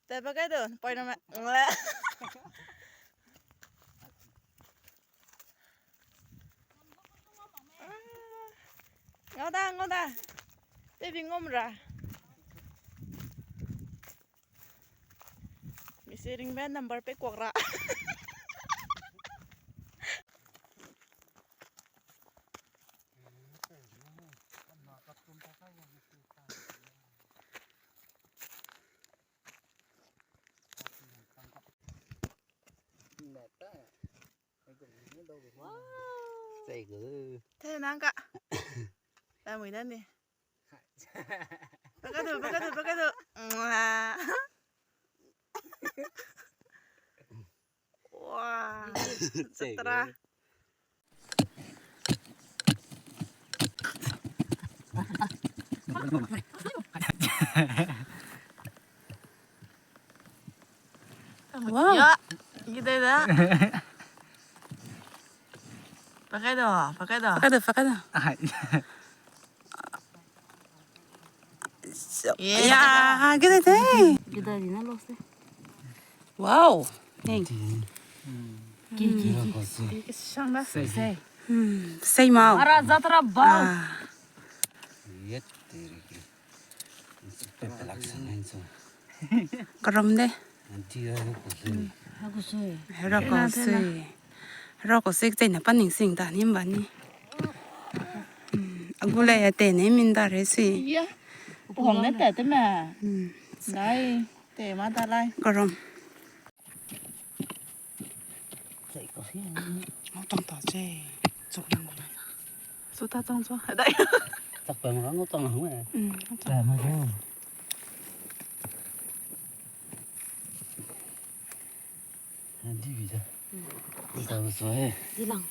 Tay pakai tu, poin nama. Ngau dah. Tay bingung ra. Misi ring band number pe kuak ra. Thế nang kak. Ta mùi lên đi. Pakai tu. Wah, seterah. Wow. Ya, gitu dah. Pakai tu. Pakai dah. Ya, gitu deh. Kita di mana los deh? Wow. Neng. Gigi. Sang dah. Say mau. Ara zatra bau. Kerom deh. Aku sih. Roko sih jadi napa nih sing dah nih mbak nih. Aku leh teh nih minta resi. Iya. Hong nét tệ thế mà. Đây, tệ mà ta đây. Kerom. Dậy có gì? Tông tỏ chê. Chụp lên này. Số ta trong số. Đây. Tập về mà nó tông không à? Dạ mà thôi. Đi vì sao? Đi đâu rồi? Đi lòng.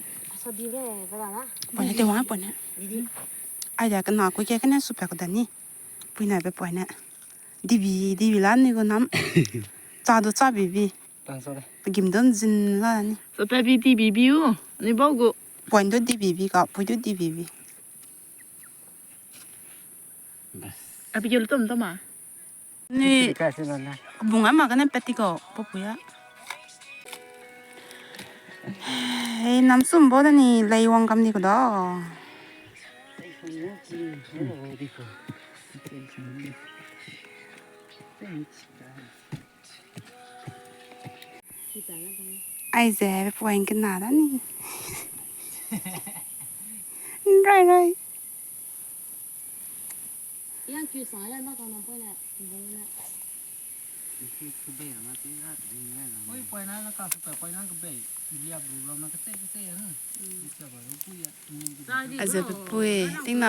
Sao đi về vào đó? Bọn này tiêu hóa bọn này. Đi. Ai giờ cái nào cũng chơi cái này super cái này. Bây này bé bọn này. Đi vì lan này có nắm. Cha bì. Đang sao đây? Kim đơn zin la này. Số ta bị đi bị biu. Ni bao gụ. Bọn đó đi bì cả, bọn đó đi bì. À bị vô tôm mà. Nè, Cái gì đó nè. bunga mà cái này beti có, popuya. Hey, nam sum bố này lấy wang cầm đi có đó. Ai dè bé anh cái nào đó nè. Rồi. Yang kêu sáng lên nó còn nằm quay lại. Oi, põe na casa, põe na gabe. Dia belum nak kete hả? Bisa baru puya. À giờ bé bùi, tiếng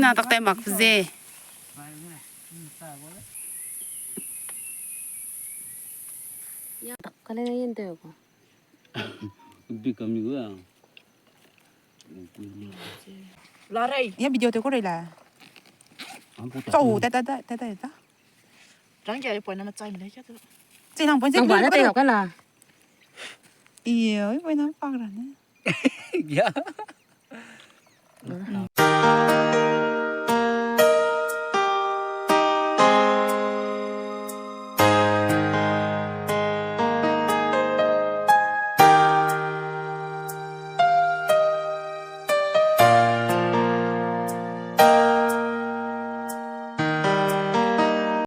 nào tóc tay mặc dè. Vai này, sao vậy? Yang tak kalian yang tahu kok. Bị cầm nữa à? Là đây. Ya video tôi có đây là. Châu ta. Ráng chạy poin nama chạy mình đấy chứ. Chị thằng bọn chị Nang mana tahu kan lah? Iya, bọn nó phăng ra nè. Dạ.